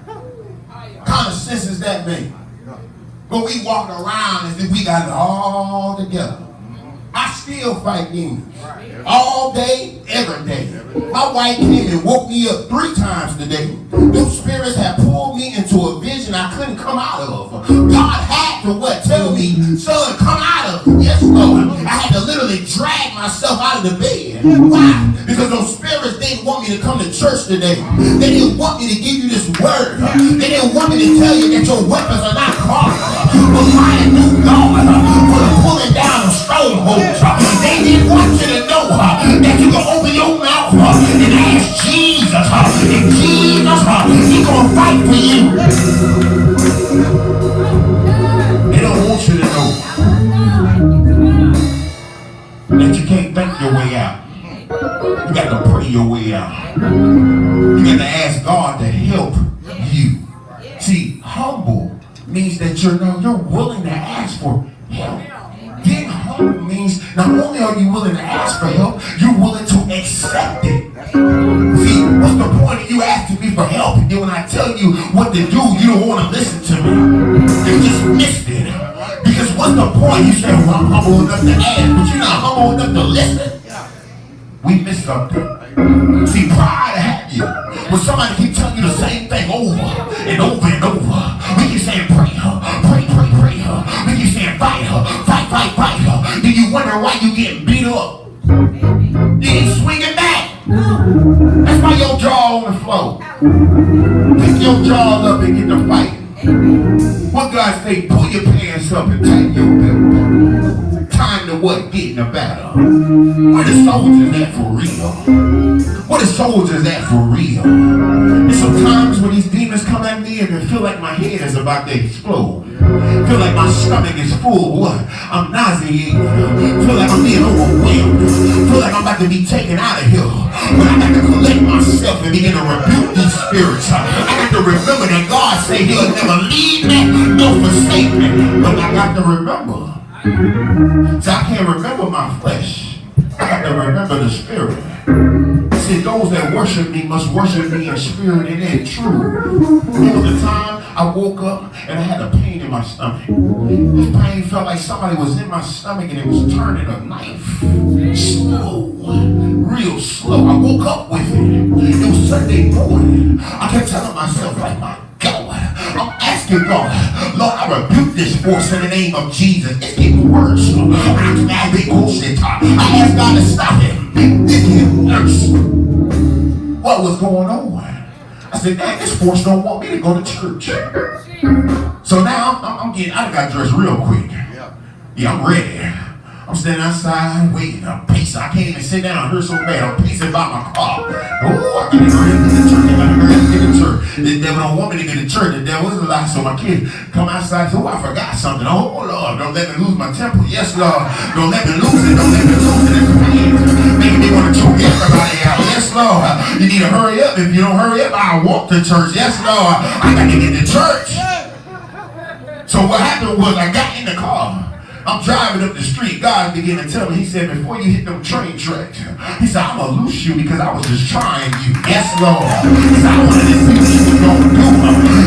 What kind of sense is that make? But we walk around as if we got it all together. I still fight demons. All day, every day. My wife came and woke me up 3 times today. Those spirits had pulled me into a vision I couldn't come out of. God had to tell me, son, come out of it. Yes, Lord. I had to literally drag myself out of the bed. Why? Because those spirits didn't want me to come to church today. They didn't want me to give you this word. They didn't want me to tell you that your weapons are not carnal, but mighty through God for the pulling down of strongholds. They didn't want you to know that you can open your mouth and ask Jesus. And Jesus, He's going to fight for you. They don't want you to know that you can't think your way out. You got to pray your way out. You got to ask God to help you. See, humble means that you're willing to ask for help. Being humble means not only are you willing to ask for help, you're willing to accept it. See, what's the point of you asking me for help? And then when I tell you what to do, you don't want to listen to me. You just missed it. Because what's the point? You say, well, I'm humble enough to ask, but you're not humble enough to listen. We missed something. See, pride have you. When somebody keeps telling you the same thing over and over and over, we keep saying, pray her, pray her. We keep saying, fight her, fight her. Then you wonder why you getting beat up. You ain't swinging back. That's why your jaw on the floor. Pick your jaws up and get to fighting. What God say? Pull your pants up and tighten your belt. Time to what? Get in the battle. Where the soldiers at for real? Where the soldiers at for real? And sometimes when these demons come at me and I feel like my head is about to explode. Feel like my stomach is full of what? I'm nauseated. Feel like I'm being overwhelmed. Feel like I'm about to be taken out of here. But I got to collect myself and begin to rebuke these spirits. I got to remember that God said He'll never leave me nor forsake me. But I got to remember. So I can't remember my flesh. I got to remember the spirit. See, those that worship me must worship me in spirit and in truth. There was a time I woke up and I had a pain in my stomach. This pain felt like somebody was in my stomach and it was turning a knife. Slow, real slow. I woke up with it. It was Sunday morning. I kept telling myself, like, my God, I'm asking God, Lord, I rebuke this force in the name of Jesus. It's getting worse. I asked God to stop it. It's getting worse. What was going on? I said, man, this force don't want me to go to church. So now I got dressed real quick. Yeah, I'm ready. I'm standing outside waiting. I'm pacing. I can't even sit down. I hurt so bad. I'm pacing by my car. Oh, I got to hurry up to the church. I got to hurry up to get to church. The devil don't want me to get to church. The devil is a lie. So my kid come outside and say, oh, I forgot something. Oh, Lord, don't let me lose my temper. Yes, Lord. Don't let me lose it. Don't let me lose it. It's pain. Making me want to choke everybody out. Yes, Lord. You need to hurry up. If you don't hurry up, I'll walk to church. Yes, Lord. I got to get to church. So what happened was I got in the car. I'm driving up the street. God began to tell me, He said, before you hit them train tracks, He said, I'm going to loose you because I was just trying you. Yes, Lord. He said, I wanted to see what you was going to do.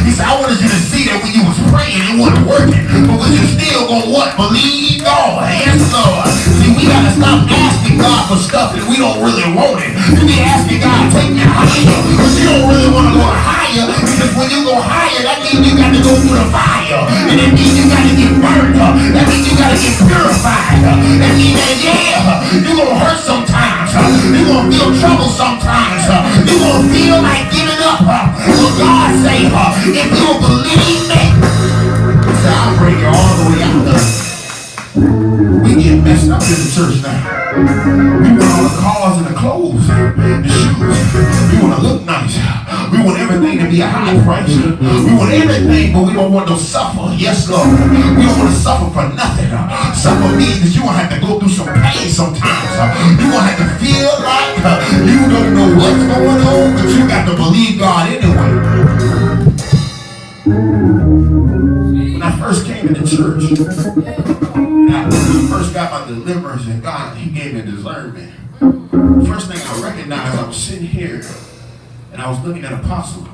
He said, I wanted you to see that when you was praying, it wasn't working. But was you still going to what? Believe God. Yes, Lord. See, we got to stop asking God for stuff that we don't really want it. You be asking God, take me higher. But you don't really want to go higher because when you go higher, that means you got to go through the fire. And it means you got to get burned. That means you got to get purified. That means that, you're going to hurt sometimes. You're going to feel trouble sometimes. You're going to feel like giving up. But God say, if you'll believe me, He said, I'll bring you all the way out. We get messed up in the church now. We want all the cars and the clothes, the shoes. We want to look nice. We want everything to be a high price. We want everything, but we don't want to suffer. Yes, Lord. We don't want to suffer for nothing. Suffer means that you're going to have to go through some pain sometimes. You're going to have to feel like you don't know what's going on, but you got to believe God anyway. When I first came into church, when I first got my deliverance and God, He gave me discernment. First thing I recognized, I was sitting here and I was looking at Apostle.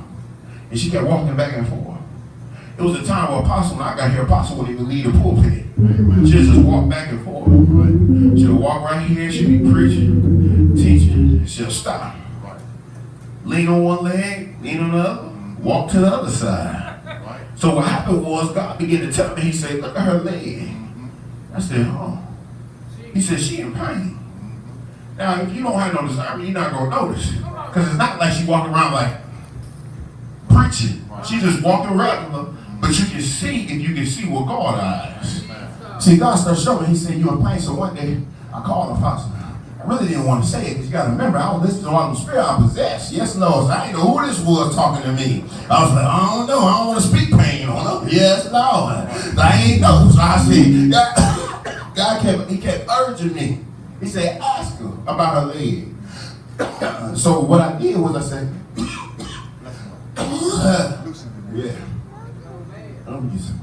And she kept walking back and forth. It was a time where Apostle, when I got here, Apostle wouldn't even leave the pulpit. She'd just walk back and forth. She'll walk right here, she'll be preaching, teaching, and she'll stop. Lean on one leg, lean on the other, walk to the other side. So what happened was God began to tell me, he said, look at her leg. I said, oh. He said, she in pain. Now, if you don't have no discernment, you're not going to notice. Because it's not like she walking around like preaching. She just walking regular, but you can see if you can see with God's eyes. See, God started showing me, he said, you're in pain. So one day, I called Apostle. I really didn't want to say it because you got to remember, I was listening to all the spirit I possessed. Yes, Lord. So I didn't know who this was talking to me. I was like, I don't know. I don't want to speak pain on them. Yes, Lord. So I ain't know. So I said, God kept urging me. He said, ask her about her leg. So what I did was I said, yeah. Let me get some.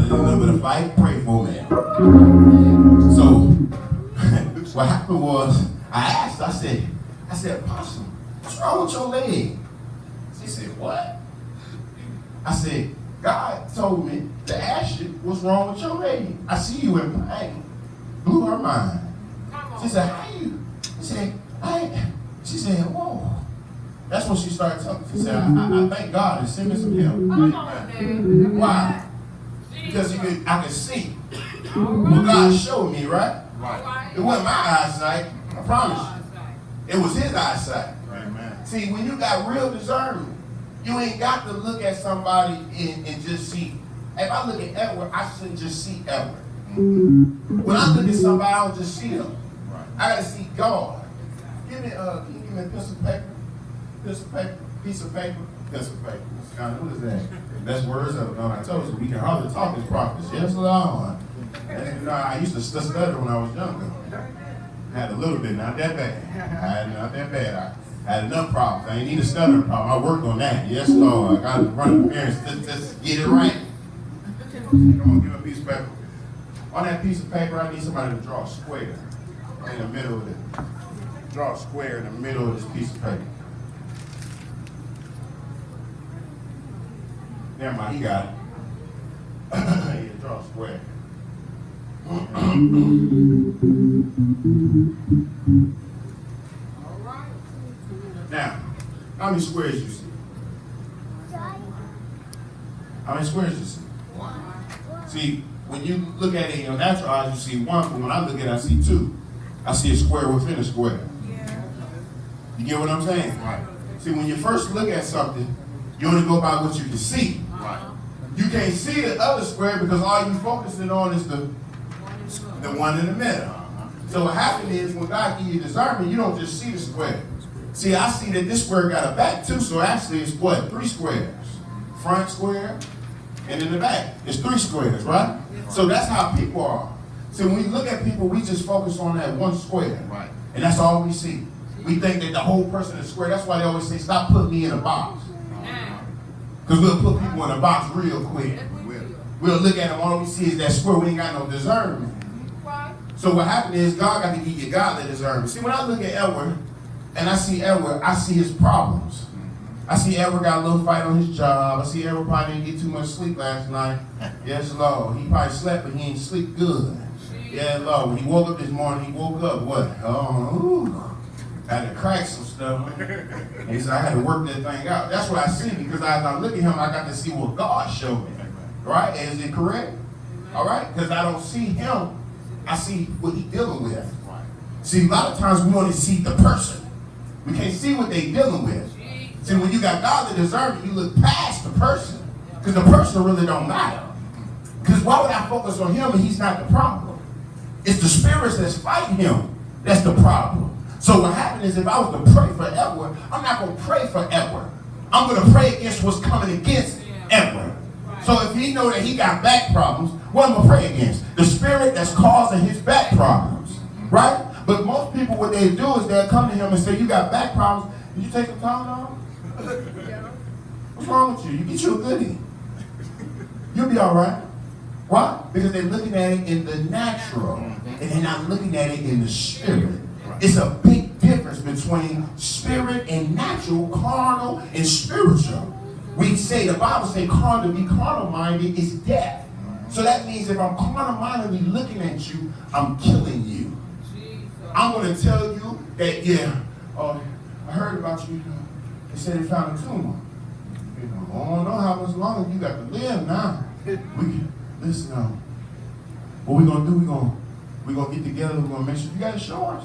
Remember the fight, pray for me. So what happened was I asked, I said, Apostle, what's wrong with your leg? She said, what? I said, God told me to ask you what's wrong with your leg. I see you in pain. Blew her mind. She said, how you? She said, whoa. That's when she started talking. She said, I thank God and send me some help. Why? Because I could see what God showed me, right? It wasn't my eyesight, I promise you. It was his eyesight. See, when you got real discernment, you ain't got to look at somebody and just see. If I look at Edward, I shouldn't just see Edward. When I look at somebody, I don't just see them. I got to see God. Can you give me a piece of paper? Piece of paper? Piece of paper? Piece of paper. What is that? Best words of I told you, we can hardly talk as prophets. Yes, Lord. I used to stutter when I was younger. I had a little bit, not that bad. I had enough problems. I ain't need a stuttering problem. I worked on that. Yes, Lord. I got to run the parents. Just get it right. Come on, give me a piece of paper. On that piece of paper, I need somebody to draw a square in the middle of it. Draw a square in the middle of this piece of paper. Never mind, he got it. Yeah, draw a square. Now, how many squares you see? How many squares you see? See, when you look at it in your natural eyes, you see one, but when I look at it, I see two. I see a square within a square. You get what I'm saying? Right. See, when you first look at something, you only go by what you can see. Right. You can't see the other square because all you're focusing on is the one in the middle. So what happens is when God gives you discernment, you don't just see the square. See, I see that this square got a back too, so actually it's what? 3 squares. Front square, and in the back. It's 3 squares, right? So that's how people are. So when we look at people, we just focus on that one square. Right. And that's all we see. We think that the whole person is square. That's why they always say, stop putting me in a box. Because we'll put people in a box real quick. We'll look at them, all we see is that square. We ain't got no discernment. So what happened is God got to give you godly discernment. See, when I look at Edward, and I see Edward, I see his problems. I see Edward got a little fight on his job. I see Edward probably didn't get too much sleep last night. Yes, Lord. He probably slept, but he ain't sleep good. Yeah, Lord. When he woke up this morning, he woke up, what? Had to crack some stuff. And he said, I had to work that thing out. That's what I see, because as I look at him, I got to see what God showed me. Right? Is it correct? All right? Because I don't see him. I see what he's dealing with. See, a lot of times we only see the person. We can't see what they're dealing with. See, when you got godly discernment, you look past the person. Because the person really don't matter. Because why would I focus on him and he's not the problem? It's the spirits that's fighting him that's the problem. So what happened is, if I was to pray for Edward, I'm not going to pray for Edward. I'm going to pray against what's coming against Edward. So if he know that he got back problems, what am I going to pray against? The spirit that's causing his back problems. Right? But most people, what they do is they'll come to him and say, you got back problems. Did you take some Tylenol? What's wrong with you? You get you a goodie. You'll be all right. Why? Because they're looking at it in the natural, and they're not looking at it in the spirit. It's a big difference difference between spirit and natural, carnal and spiritual. We say, the Bible says, carnal, to be carnal-minded is death. So that means if I'm carnal-mindedly looking at you, I'm killing you. I'm going to tell you that, I heard about you. They said they found a tumor. I don't know how much longer you got to live now. Listen, what we gonna do? We gonna get together. We're gonna make sure you got insurance.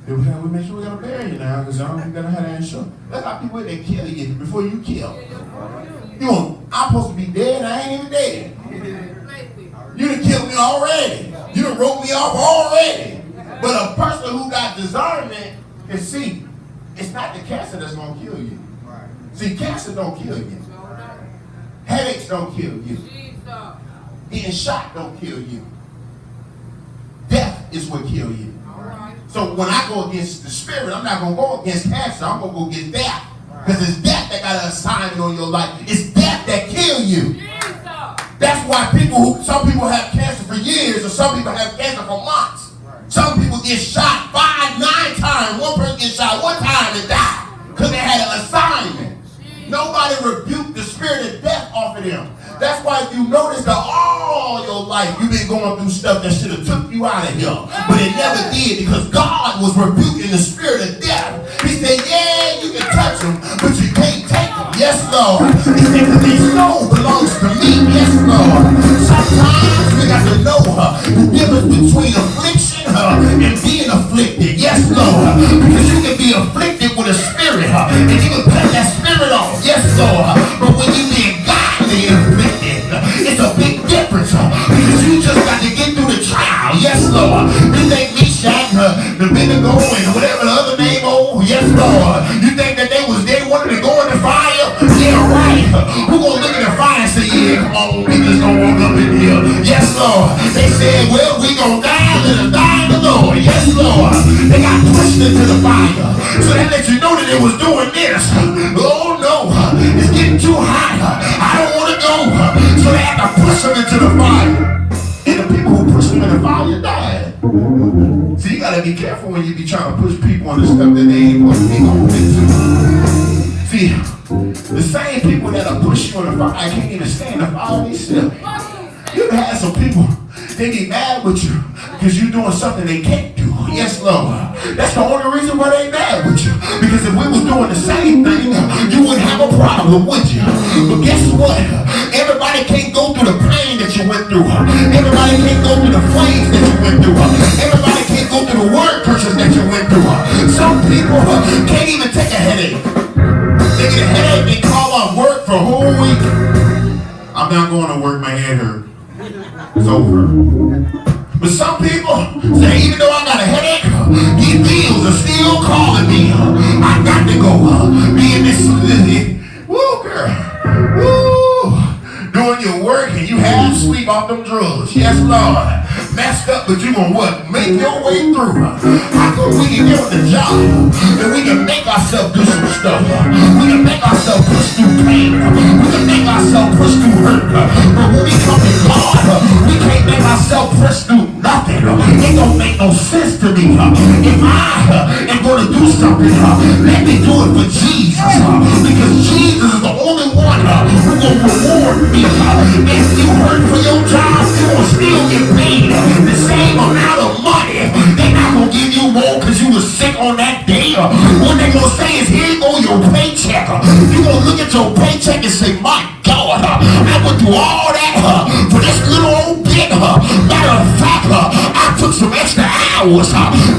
We make sure we gotta bury you now, because you gotta have that insurance. That's how people they kill you before you kill. I'm supposed to be dead. I ain't even dead. You done killed me already. You done wrote me off already. But a person who got discernment can see it's not the cancer that's gonna kill you. See, cancer don't kill you. Headaches don't kill you. Being shot don't kill you. Death is what kill you. So when I go against the spirit, I'm not going to go against cancer. I'm going to go against death. Because it's death that got an assignment on your life. It's death that kill you. That's why some people have cancer for years, or some people have cancer for months. Some people get shot 5, 9 times. One person gets shot 1 time and die because they had an assignment. Nobody rebuked the spirit of death off of them. That's why you notice that all your life you've been going through stuff that should have took you out of here. But it never did, because God was rebuking the spirit of death. He said, yeah, you can touch them, but you can't take them. Yes, Lord. He said, because their soul belongs to me. Yes, Lord. Sometimes we got to know the difference between affliction and being afflicted. Yes, Lord. Because you can be afflicted with a spirit and you can cut that spirit off. Yes, Lord. But when you being godly afflicted, it's a big difference because you just got to get through the trial. Yes, Lord. You think Meshach, the Abednego, and whatever the other name, yes, Lord. You think that they wanted to go in the fire? Yeah, right. Who gonna look in the fire and say, yeah, come on, we just gonna walk up in here? Yes, Lord. They said, well, we gonna die, let us die in the Lord. Yes, Lord. They got pushed into the fire. So that lets you know that it was doing this. Oh, no. It's getting too hot. I don't want to go. So they had to push them into the fire. And the people who push them in the fire died. So you gotta be careful when you be trying to push people into stuff that they ain't supposed to be going into. See, the same people that'll push you in the fire can't even stand the fire themselves. You've had some people, they be mad with you because you're doing something they can't do. Yes, Lord. That's the only reason why they mad with you. Because if we was doing the same thing, you wouldn't have a problem, would you? But guess what? Everybody can't go through the pain that you went through. Everybody can't go through the flames that you went through. Everybody can't go through the word curses that you went through. Some people can't even take a headache. They get a headache, they call off work for a whole week. I'm not going to work, my head hurt. It's over. But some people say, even though I got a headache, these bills are still calling me. I got to go. Be in this. Woo, girl. Woo. Doing your work and you half sleep off them drugs. Yes, Lord. Messed up, but you gonna what? Make your way through. How come we can get on the job and we can make ourselves do some stuff? We can make ourselves push through pain. We can make ourselves push through hurt. But when we come to God, we can't make ourselves push through nothing. It don't make no sense to me. If I am gonna do something, let me do it for Jesus. Because Jesus is the only one who gonna reward me. If you hurt for your job, you gonna still get paid the same amount of money. They're not gonna give you more because you were sick on that day. What they gonna say is, here you go, your paycheck. You gonna look at your paycheck and say, my God, I went through all that for this little old bit. Matter of fact, I took some extra hours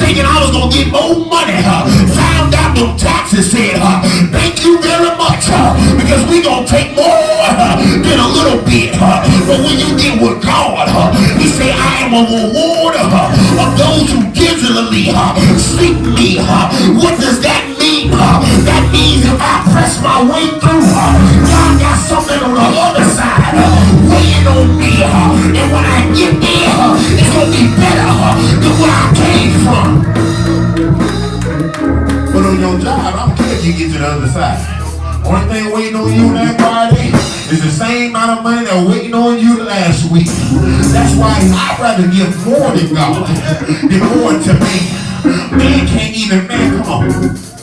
thinking I was gonna get more money. Found out them taxes said, thank you very much, because we gonna take more than a little bit. But when you get with God, he say, I am a rewarder of those who diligently seek me. What does that mean? That means if I press my way through, God got something on the other side waiting on me. And when I get there, it's gonna be better than where I came from. But on your job, I don't care if you get to the other side. Only thing waiting on you that Friday is the same amount of money that waiting on you last week. That's why I'd rather give more to God than more to me. Man can't even, man, come on.